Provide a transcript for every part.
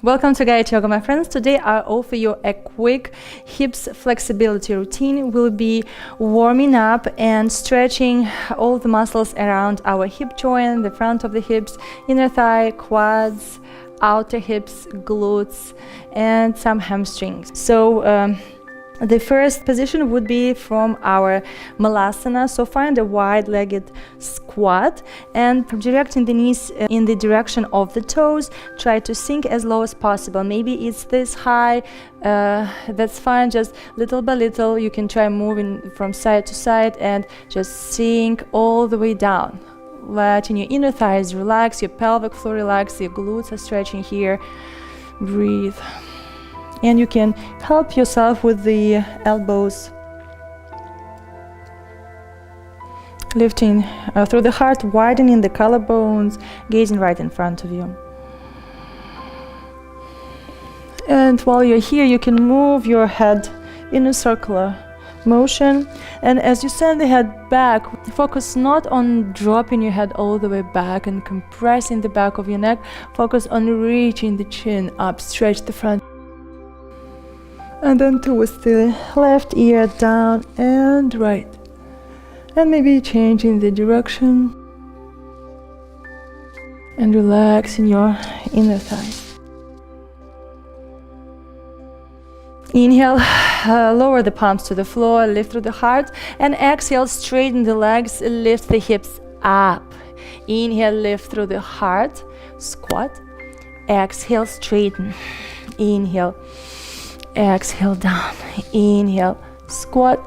Welcome to Gayatri Yoga, my friends. Today I offer you a quick hips flexibility routine. We'll be warming up and stretching all the muscles around our hip joint, the front of the hips, inner thigh, quads, outer hips, glutes, and some hamstrings. So the first position would be from our Malasana. So find a wide-legged squat and directing the knees in the direction of the toes. Try to sink as low as possible. Maybe it's this high, that's fine. Just little by little, you can try moving from side to side and just sink all the way down. Letting your inner thighs relax, your pelvic floor relax, your glutes are stretching here. Breathe. And you can help yourself with the elbows, lifting through the heart, widening the collarbones, gazing right in front of you. And while you're here, you can move your head in a circular motion. And as you send the head back, focus not on dropping your head all the way back and compressing the back of your neck. Focus on reaching the chin up, stretch the front. And then twist the left ear down and right. And maybe changing the direction. And relaxing your inner thighs. Inhale, lower the palms to the floor, lift through the heart. And exhale, straighten the legs, lift the hips up. Inhale, lift through the heart, squat. Exhale, straighten. Inhale. Exhale down, inhale, squat,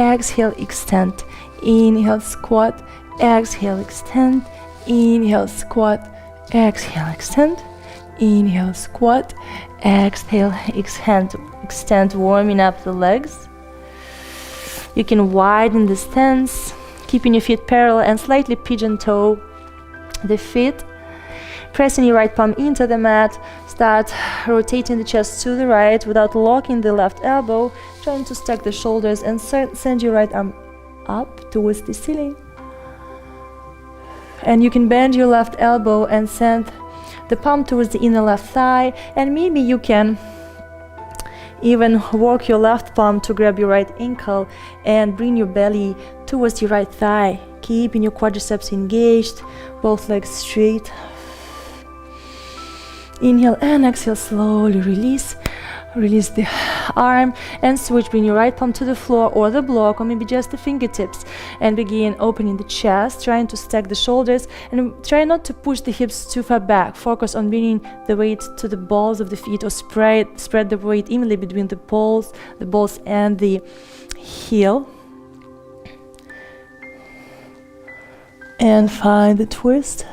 exhale, extend, inhale, squat, exhale, extend, inhale, squat, exhale, extend, inhale, squat, exhale, extend, warming up the legs. You can widen the stance, keeping your feet parallel and slightly pigeon toe the feet. Pressing your right palm into the mat, start rotating the chest to the right without locking the left elbow, trying to stack the shoulders and send your right arm up towards the ceiling. And you can bend your left elbow and send the palm towards the inner left thigh, and maybe you can even work your left palm to grab your right ankle and bring your belly towards your right thigh, keeping your quadriceps engaged, both legs straight. Inhale and exhale, slowly release the arm and switch. Bring your right palm to the floor or the block or maybe just the fingertips and begin opening the chest, trying to stack the shoulders and try not to push the hips too far back. Focus on bringing the weight to the balls of the feet or spread the weight evenly between the balls and the heel. And find the twist.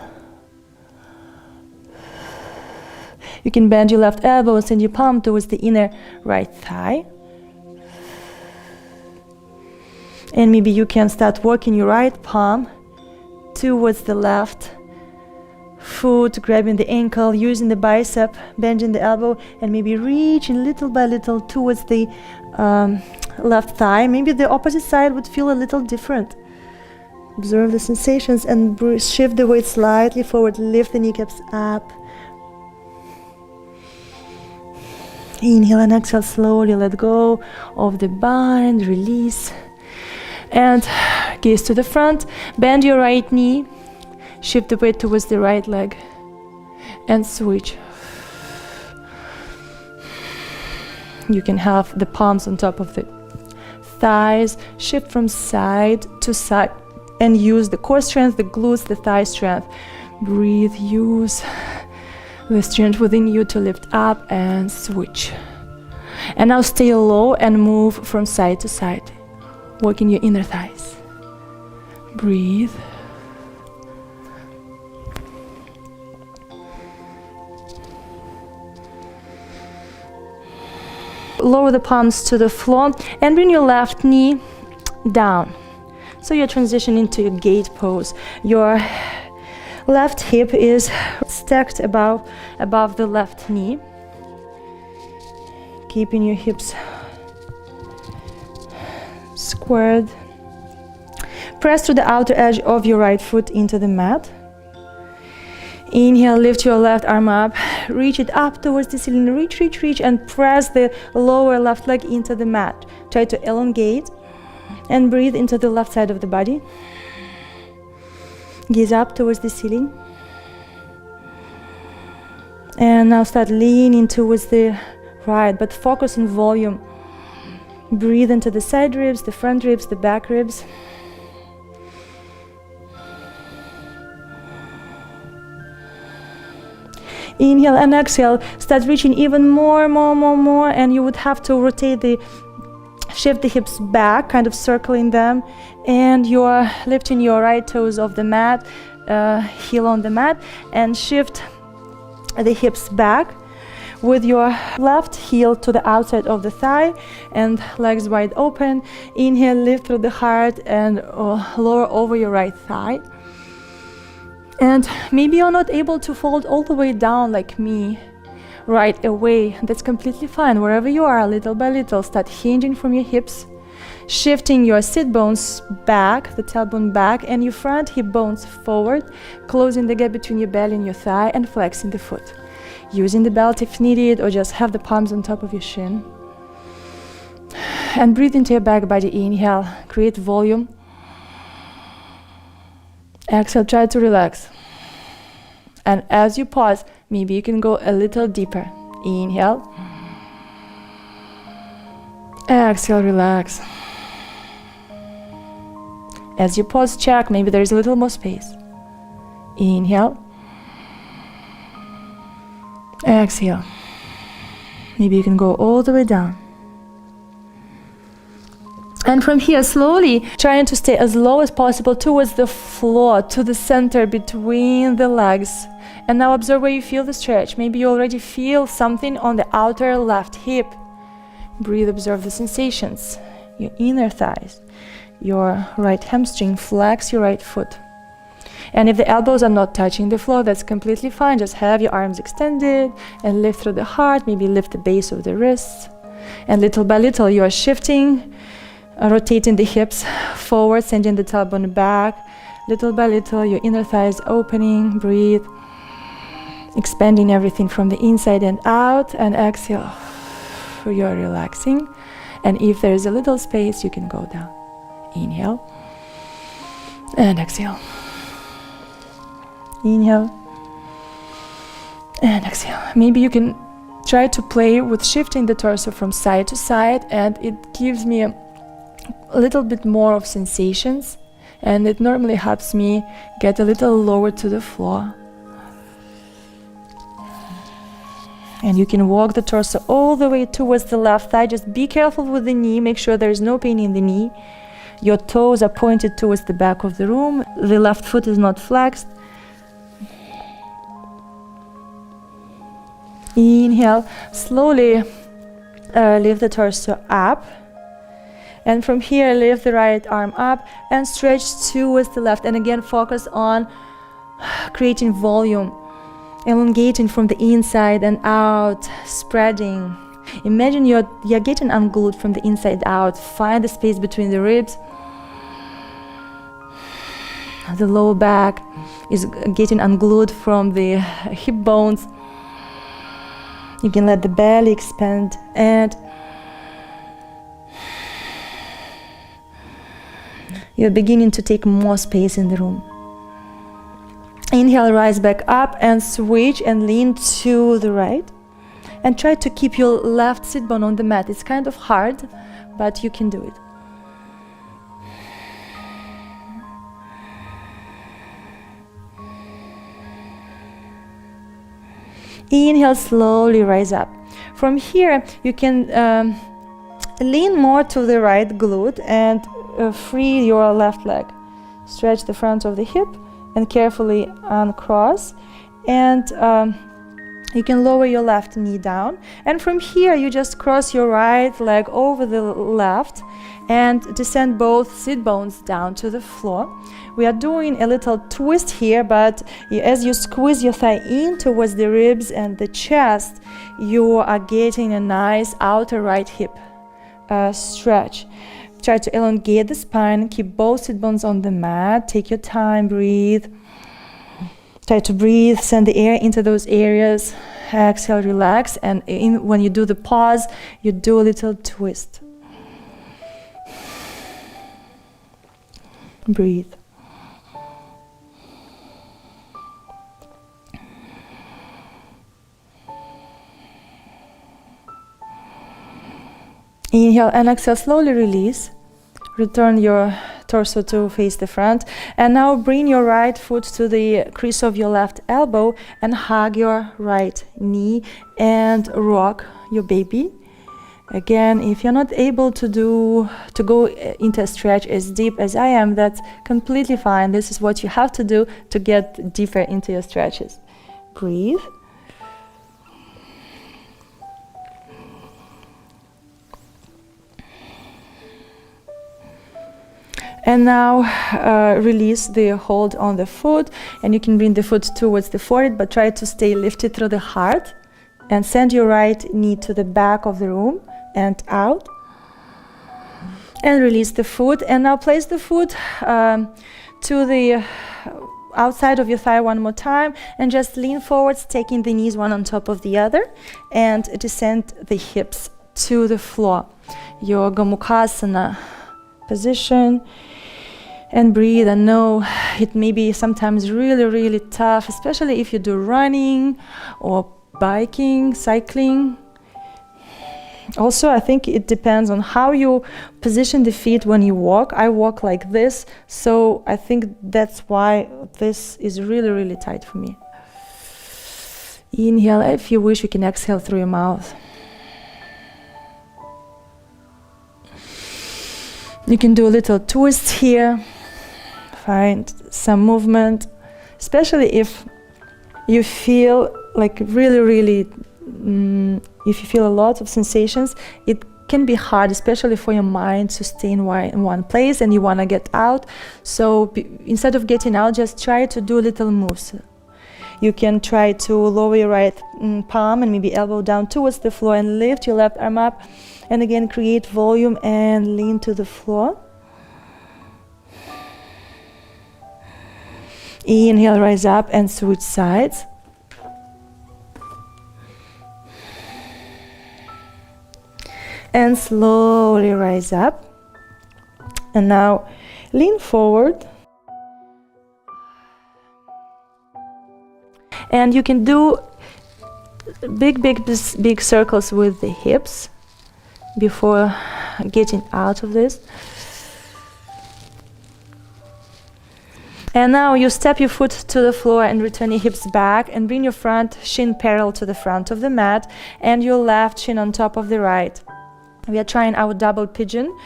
You can bend your left elbow and send your palm towards the inner right thigh. And maybe you can start working your right palm towards the left foot, grabbing the ankle, using the bicep, bending the elbow, and maybe reaching little by little towards the left thigh. Maybe the opposite side would feel a little different. Observe the sensations and shift the weight slightly forward, lift the kneecaps up. Inhale and exhale, slowly let go of the bind, release. And gaze to the front, bend your right knee, shift the weight towards the right leg, and switch. You can have the palms on top of the thighs, shift from side to side, and use the core strength, the glutes, the thigh strength. Breathe, use the strength within you to lift up and switch. And now stay low and move from side to side, working your inner thighs. Breathe. Lower the palms to the floor and bring your left knee down. So you're transitioning to your gate pose. Your left hip is stacked above the left knee, keeping your hips squared. Press to the outer edge of your right foot into the mat. Inhale, lift your left arm up, reach it up towards the ceiling, reach, and press the lower left leg into the mat. Try to elongate and breathe into the left side of the body. Gaze up towards the ceiling. And now start leaning towards the right, but focus on volume. Breathe into the side ribs, the front ribs, the back ribs. Inhale and exhale, start reaching even more, and you would have to shift the hips back, kind of circling them, and you're lifting your right toes off the mat, heel on the mat, and shift the hips back with your left heel to the outside of the thigh and legs wide open. Inhale, lift through the heart and lower over your right thigh. And maybe you're not able to fold all the way down like me right away. That's completely fine. Wherever you are, little by little, start hinging from your hips, shifting your sit bones back, the tailbone back, and your front hip bones forward, closing the gap between your belly and your thigh, and flexing the foot. Using the belt if needed, or just have the palms on top of your shin. And breathe into your back body. Inhale, create volume. Exhale, try to relax. And as you pause, maybe you can go a little deeper. Inhale. Exhale, relax. As you pause, check, maybe there is a little more space. Inhale. Exhale. Maybe you can go all the way down. And from here, slowly trying to stay as low as possible towards the floor, to the center between the legs. And now observe where you feel the stretch. Maybe you already feel something on the outer left hip. Breathe, observe the sensations. Your inner thighs, your right hamstring, flex your right foot. And if the elbows are not touching the floor, that's completely fine. Just have your arms extended and lift through the heart. Maybe lift the base of the wrists. And little by little, you are shifting, rotating the hips forward, sending the tailbone back. Little by little, your inner thighs opening. Breathe, expanding everything from the inside and out. And exhale, you're relaxing. And if there is a little space, you can go down. Inhale and exhale. Inhale and exhale. Maybe you can try to play with shifting the torso from side to side, and it gives me a little bit more of sensations, and it normally helps me get a little lower to the floor. And you can walk the torso all the way towards the left thigh. Just be careful with the knee. Make sure there is no pain in the knee. Your toes are pointed towards the back of the room. The left foot is not flexed. Inhale, slowly lift the torso up. And from here, lift the right arm up and stretch towards the left. And again, focus on creating volume, elongating from the inside and out, spreading. Imagine you're getting unglued from the inside out. Find the space between the ribs. The lower back is getting unglued from the hip bones. You can let the belly expand, and you're beginning to take more space in the room. Inhale, rise back up and switch and lean to the right. And try to keep your left sit bone on the mat. It's kind of hard, but you can do it. Inhale, slowly rise up. From here, you can lean more to the right glute and free your left leg. Stretch the front of the hip and carefully uncross. And you can lower your left knee down. And from here, you just cross your right leg over the left and descend both sit bones down to the floor. We are doing a little twist here, but as you squeeze your thigh in towards the ribs and the chest, you are getting a nice outer right hip stretch. Try to elongate the spine, keep both sit bones on the mat, take your time, breathe. Try to breathe, send the air into those areas. Exhale, relax, and when you do the pause, you do a little twist. Breathe. Inhale and exhale, slowly release. Return your torso to face the front. And now bring your right foot to the crease of your left elbow and hug your right knee and rock your baby. Again, if you're not able to go into a stretch as deep as I am, that's completely fine. This is what you have to do to get deeper into your stretches. Breathe. And now release the hold on the foot, and you can bring the foot towards the forehead, but try to stay lifted through the heart, and send your right knee to the back of the room and out. And release the foot, and now place the foot to the outside of your thigh one more time, and just lean forwards, taking the knees one on top of the other, and descend the hips to the floor. Your Gomukhasana position. And breathe. And know it may be sometimes really tough, especially if you do running or biking, cycling. Also, I think it depends on how you position the feet when you walk. I walk like this, so I think that's why this is really tight for me. Inhale. If you wish, you can exhale through your mouth. You can do a little twist here. Find some movement, especially if you feel like really, if you feel a lot of sensations, it can be hard, especially for your mind to stay in one place and you want to get out. So instead of getting out, just try to do little moves. You can try to lower your right palm and maybe elbow down towards the floor and lift your left arm up. And again, create volume and lean to the floor. Inhale, rise up and switch sides. And slowly rise up. And now lean forward. And you can do big circles with the hips before getting out of this. And now you step your foot to the floor and return your hips back and bring your front shin parallel to the front of the mat and your left shin on top of the right. We are trying our double pigeon.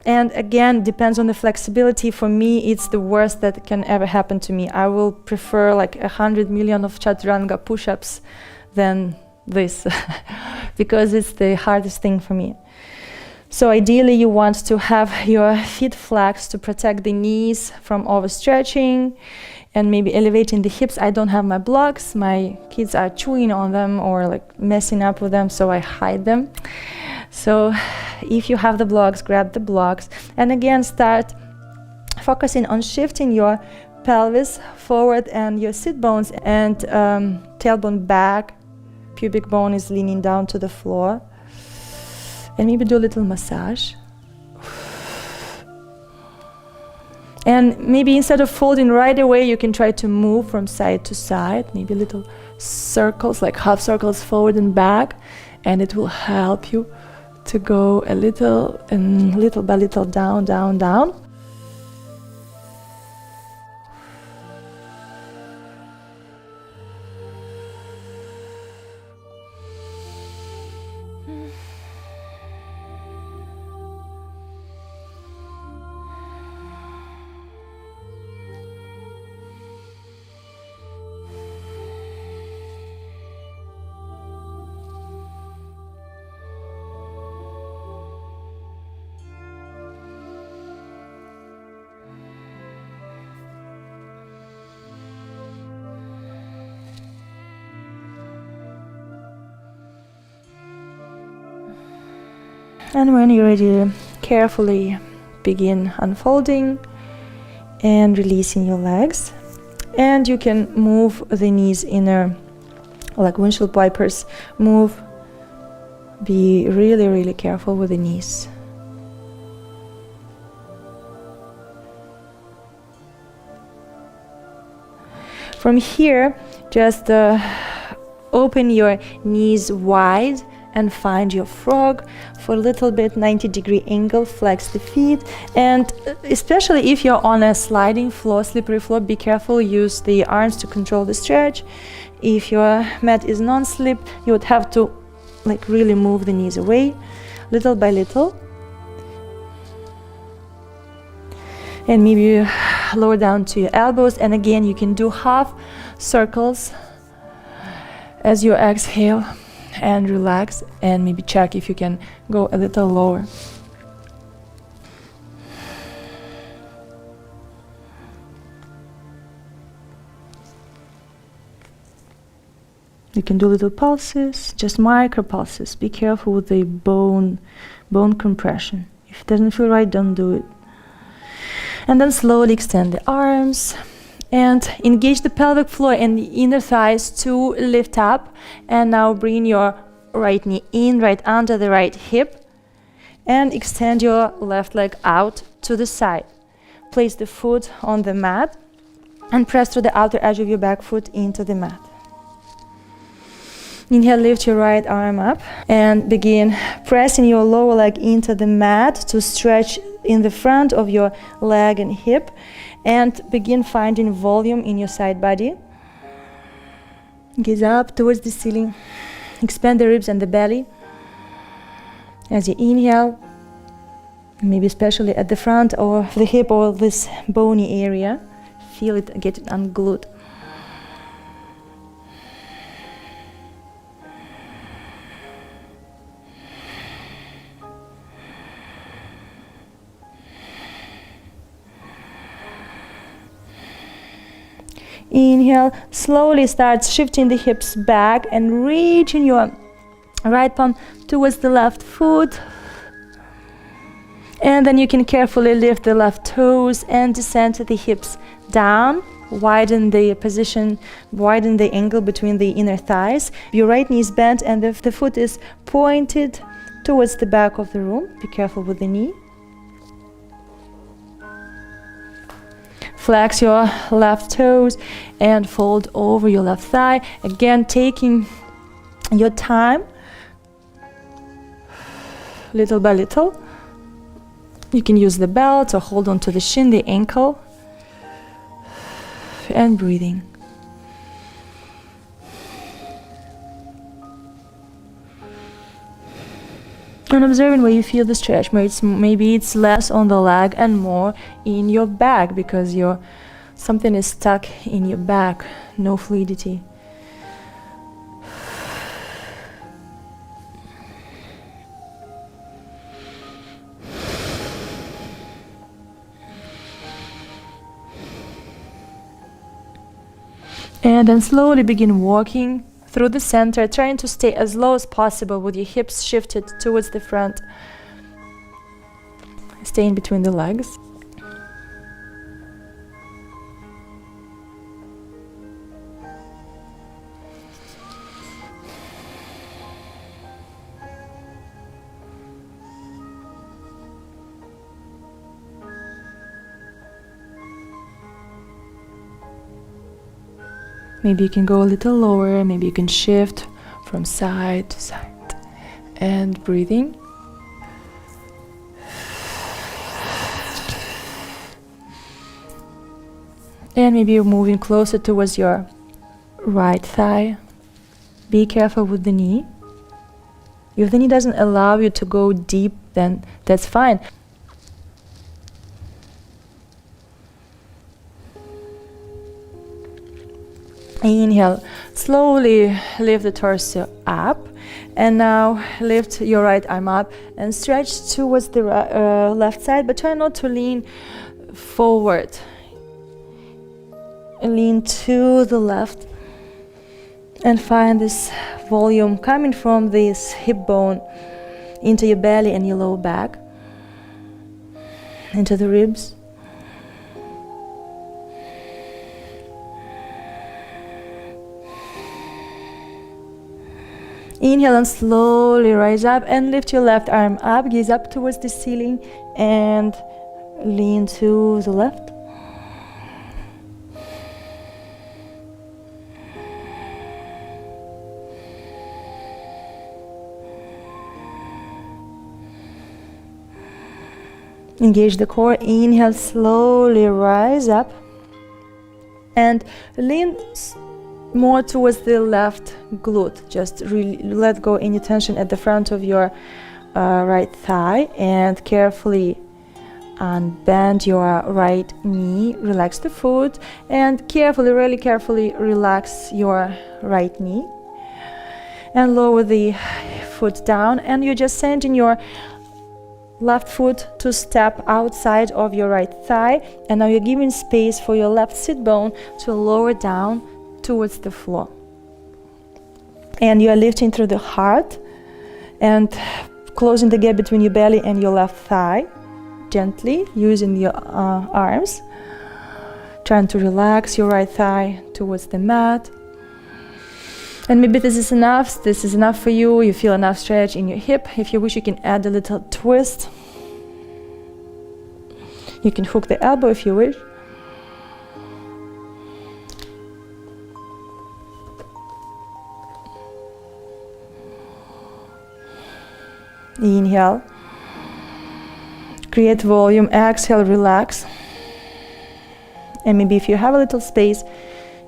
And again, depends on the flexibility. For me, it's the worst that can ever happen to me. I will prefer like 100 million of chaturanga push-ups than this because it's the hardest thing for me. So ideally you want to have your feet flexed to protect the knees from overstretching and maybe elevating the hips. I don't have my blocks. My kids are chewing on them or like messing up with them, so I hide them. So if you have the blocks, grab the blocks. And again, start focusing on shifting your pelvis forward and your sit bones and tailbone back. Pubic bone is leaning down to the floor. And maybe do a little massage. And maybe instead of folding right away, you can try to move from side to side, maybe little circles, like half circles forward and back, and it will help you to go a little and little by little down, down, down. And when you're ready, carefully begin unfolding and releasing your legs. And you can move the knees inner, like windshield wipers. Move. Be really, really careful with the knees. From here, just open your knees wide and find your frog for a little bit, 90-degree angle. Flex the feet, and especially if you're on a sliding floor, slippery floor, be careful. Use the arms to control the stretch. If your mat is non-slip, you would have to like really move the knees away, little by little. And maybe you lower down to your elbows, and again you can do half circles as you exhale and relax, and maybe check if you can go a little lower. You can do little pulses, just micro pulses. Be careful with the bone compression. If it doesn't feel right, don't do it. And then slowly extend the arms and engage the pelvic floor and the inner thighs to lift up. And now bring your right knee in, right under the right hip, and extend your left leg out to the side. Place the foot on the mat and press through the outer edge of your back foot into the mat. Inhale, lift your right arm up and begin pressing your lower leg into the mat to stretch in the front of your leg and hip, and begin finding volume in your side body. Gaze up towards the ceiling. Expand the ribs and the belly. As you inhale, maybe especially at the front of the hip or this bony area, feel it get unglued. Inhale, slowly start shifting the hips back and reaching your right palm towards the left foot. And then you can carefully lift the left toes and descend the hips down. Widen the position, widen the angle between the inner thighs. Your right knee is bent and the foot is pointed towards the back of the room. Be careful with the knee. Flex your left toes and fold over your left thigh. Again, taking your time, little by little. You can use the belt or hold on to the shin, the ankle, and breathing. And observing where you feel the stretch. Maybe it's less on the leg and more in your back, because something is stuck in your back, no fluidity. And then slowly begin walking through the center, trying to stay as low as possible with your hips shifted towards the front. Stay in between the legs. Maybe you can go a little lower, maybe you can shift from side to side. And breathing. And maybe you're moving closer towards your right thigh. Be careful with the knee. If the knee doesn't allow you to go deep, then that's fine. Inhale, slowly lift the torso up, and now lift your right arm up and stretch towards the left side, but try not to lean forward. Lean to the left and find this volume coming from this hip bone into your belly and your lower back, into the ribs. Inhale and slowly rise up and lift your left arm up, gaze up towards the ceiling and lean to the left. Engage the core. Inhale, slowly rise up and lean more towards the left glute. Just really let go any tension at the front of your right thigh and carefully unbend your right knee. Relax the foot and carefully, really carefully relax your right knee and lower the foot down, and you're just sending your left foot to step outside of your right thigh, and now you're giving space for your left sit bone to lower down towards the floor. And you are lifting through the heart and closing the gap between your belly and your left thigh, gently using your arms, trying to relax your right thigh towards the mat. And maybe this is enough for you. You feel enough stretch in your hip. If you wish, you can add a little twist. You can hook the elbow if you wish. Inhale. Create volume. Exhale, relax. And maybe if you have a little space,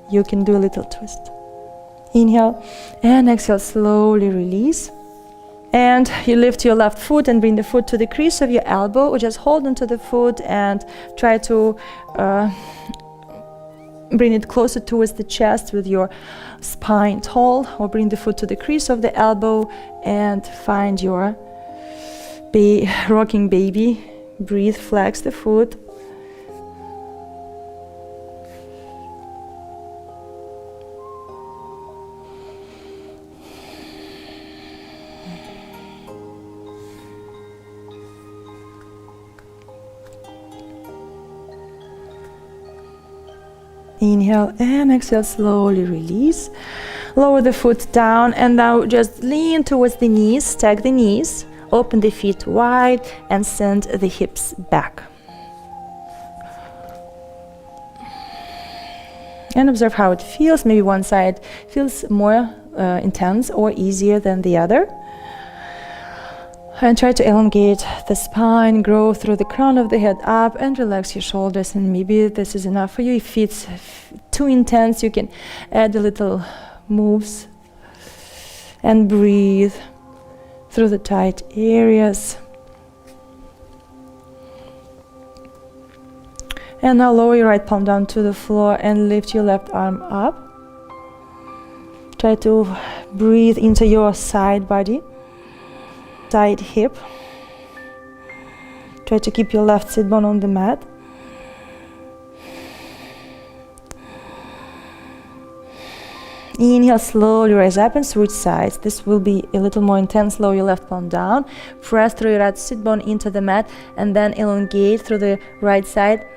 you can do a little twist. Inhale and exhale, slowly release. And you lift your left foot and bring the foot to the crease of your elbow, or just hold onto the foot and try to bring it closer towards the chest with your spine tall, or bring the foot to the crease of the elbow and find your rocking baby. Breathe, flex the foot. Inhale and exhale, slowly release. Lower the foot down and now just lean towards the knees, stack the knees, open the feet wide and send the hips back. And observe how it feels. Maybe one side feels more intense or easier than the other. And try to elongate the spine, grow through the crown of the head up and relax your shoulders. And maybe this is enough for you. If it's too intense, you can add a little moves and breathe through the tight areas. And now lower your right palm down to the floor and lift your left arm up. Try to breathe into your side body. Side hip. Try to keep your left sit bone on the mat. Inhale, slowly rise up and switch sides. This will be a little more intense. Lower your left palm down. Press through your right sit bone into the mat and then elongate through the right side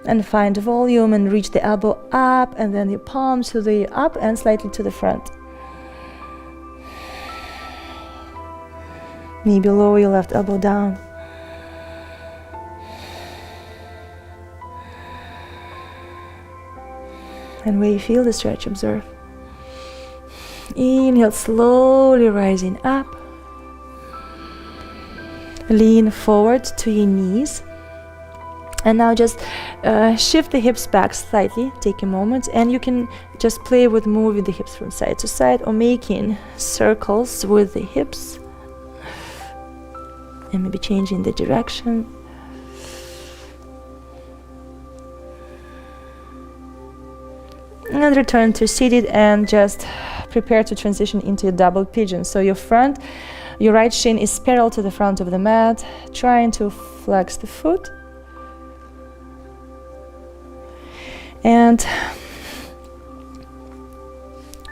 and find volume and reach the elbow up and then your palms to the up and slightly to the front. Maybe lower your left elbow down. And where you feel the stretch, observe. Inhale, slowly rising up. Lean forward to your knees. And now just shift the hips back slightly. Take a moment and you can just play with moving the hips from side to side or making circles with the hips. And maybe changing the direction. And return to seated and just prepare to transition into a double pigeon. So your right shin is parallel to the front of the mat, trying to flex the foot. And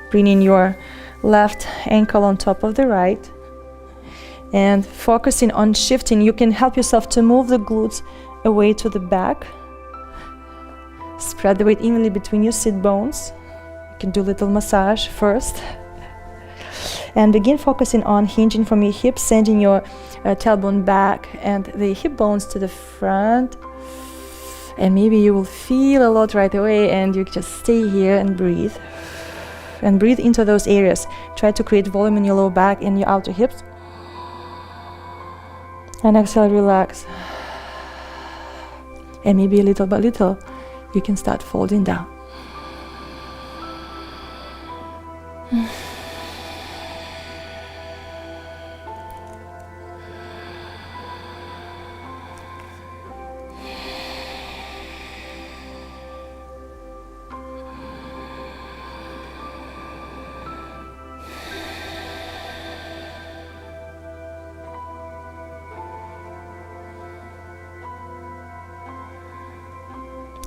bringing your left ankle on top of the right. And focusing on shifting, you can help yourself to move the glutes away to the back. Spread the weight evenly between your sit bones. You can do a little massage first. And begin focusing on hinging from your hips, sending your tailbone back and the hip bones to the front. And maybe you will feel a lot right away, and you just stay here and breathe. And breathe into those areas. Try to create volume in your lower back and your outer hips. And exhale, relax. And maybe little by little, you can start folding down.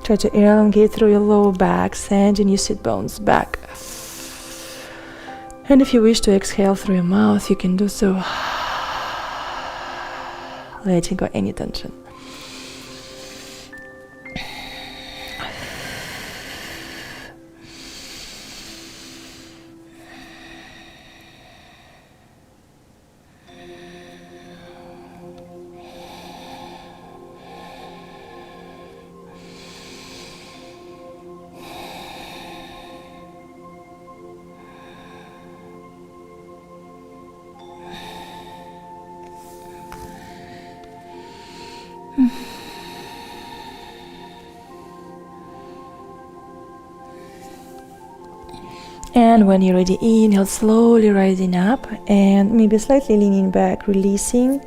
Try to elongate through your lower back, sending your sit bones back. And if you wish to exhale through your mouth, you can do so, letting go any tension. And when you're ready, inhale, slowly rising up and maybe slightly leaning back, releasing,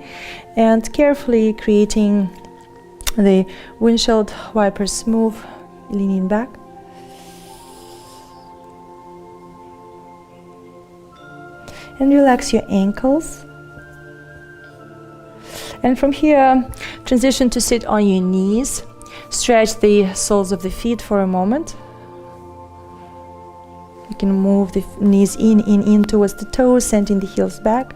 and carefully creating the windshield wipers move, leaning back. And relax your ankles. And from here, transition to sit on your knees. Stretch the soles of the feet for a moment. You can move the knees in towards the toes, sending the heels back.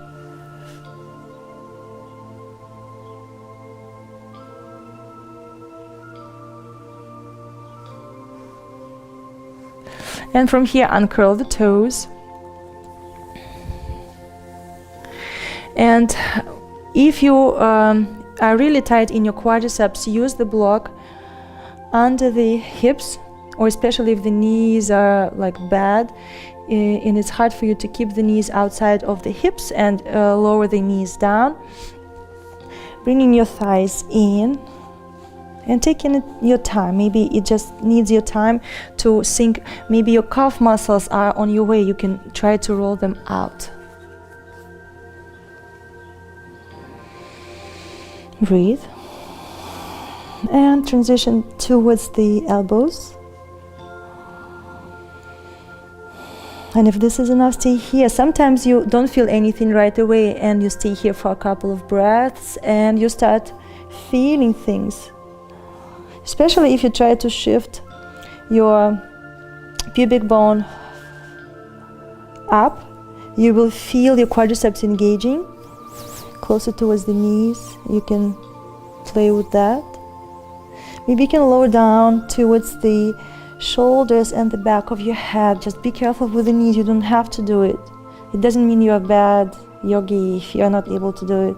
And from here, uncurl the toes. And if you are really tight in your quadriceps, use the block under the hips, or especially if the knees are like bad, and it's hard for you to keep the knees outside of the hips, and lower the knees down, bringing your thighs in and taking your time. Maybe it just needs your time to sink. Maybe your calf muscles are on your way. You can try to roll them out. Breathe and transition towards the elbows. And if this is enough, stay here. Sometimes you don't feel anything right away, and you stay here for a couple of breaths and you start feeling things. Especially if you try to shift your pubic bone up, you will feel your quadriceps engaging closer towards the knees. You can play with that. Maybe you can lower down towards the shoulders and the back of your head. Just be careful with the knees. You don't have to do it. It doesn't mean you're a bad yogi if you're not able to do it.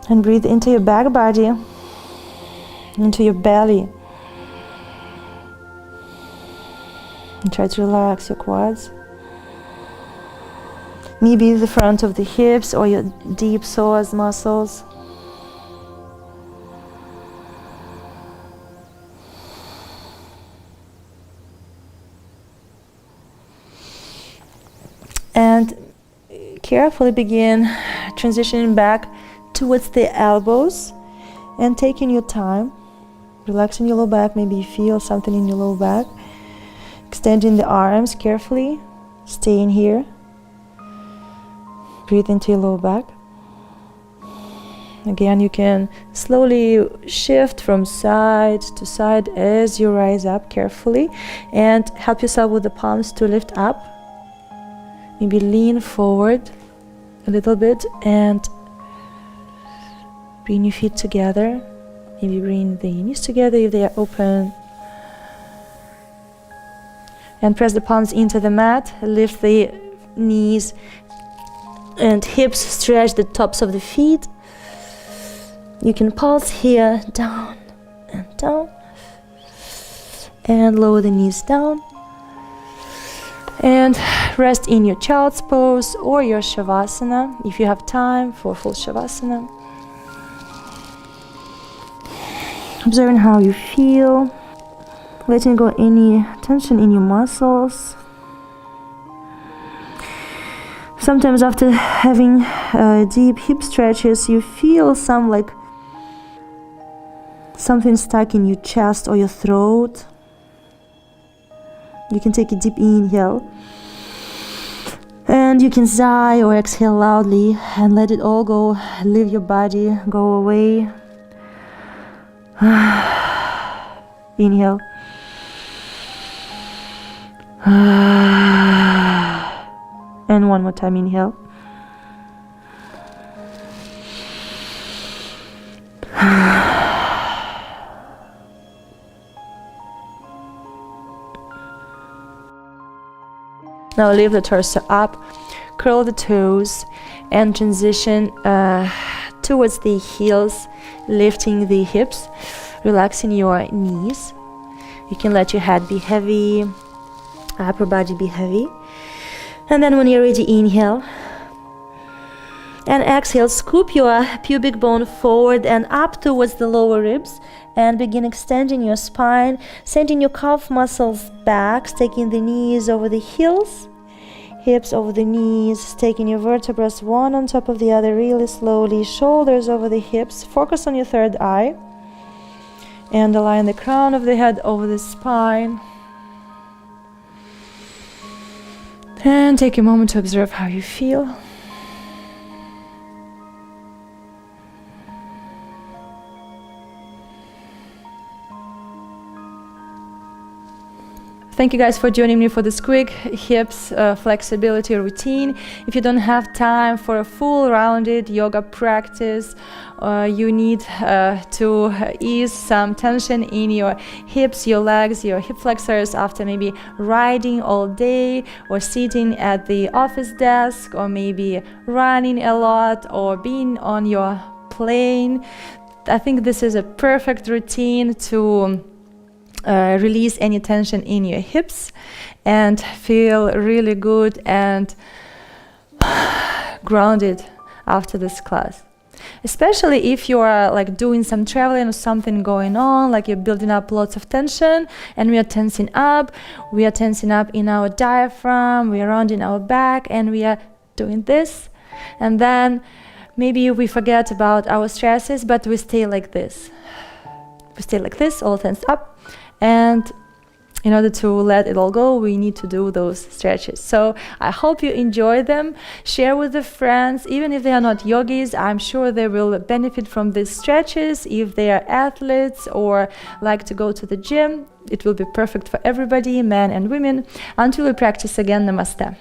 And breathe into your back body, into your belly. And try to relax your quads. Maybe the front of the hips or your deep psoas muscles. And carefully begin transitioning back towards the elbows and taking your time, relaxing your lower back. Maybe you feel something in your lower back. Extending the arms carefully, staying here. Breathe into your lower back. Again, you can slowly shift from side to side as you rise up carefully, and help yourself with the palms to lift up. Maybe lean forward a little bit and bring your feet together. Maybe bring the knees together if they are open. And press the palms into the mat. Lift the knees and hips. Stretch the tops of the feet. You can pulse here, down and down. And lower the knees down. And rest in your child's pose or your shavasana if you have time for full shavasana. Observing how you feel, letting go any tension in your muscles. Sometimes after having deep hip stretches, you feel something stuck in your chest or your throat. You can take a deep inhale. And you can sigh or exhale loudly and let it all go. Leave your body, go away. Inhale. And one more time, inhale. Now lift the torso up, curl the toes, and transition towards the heels, lifting the hips, relaxing your knees. You can let your head be heavy, upper body be heavy. And then when you're ready, inhale. And exhale, scoop your pubic bone forward and up towards the lower ribs. And begin extending your spine, sending your calf muscles back, taking the knees over the heels, hips over the knees, taking your vertebrae one on top of the other really slowly, shoulders over the hips. Focus on your third eye. And align the crown of the head over the spine. And take a moment to observe how you feel. Thank you guys for joining me for this quick hips flexibility routine. If you don't have time for a full rounded yoga practice, you need to ease some tension in your hips, your legs, your hip flexors after maybe riding all day or sitting at the office desk or maybe running a lot or being on your plane. I think this is a perfect routine to release any tension in your hips and feel really good and grounded after this class. Especially if you are like doing some traveling or something going on, like you're building up lots of tension, and we are tensing up in our diaphragm, we are rounding our back, and we are doing this, and then maybe we forget about our stresses, but we stay like this. We stay like this, all tensed up. And in order to let it all go, we need to do those stretches. So I hope you enjoy them. Share with the friends, even if they are not yogis, I'm sure they will benefit from these stretches. If they are athletes or like to go to the gym, it will be perfect for everybody, men and women. Until we practice again, namaste.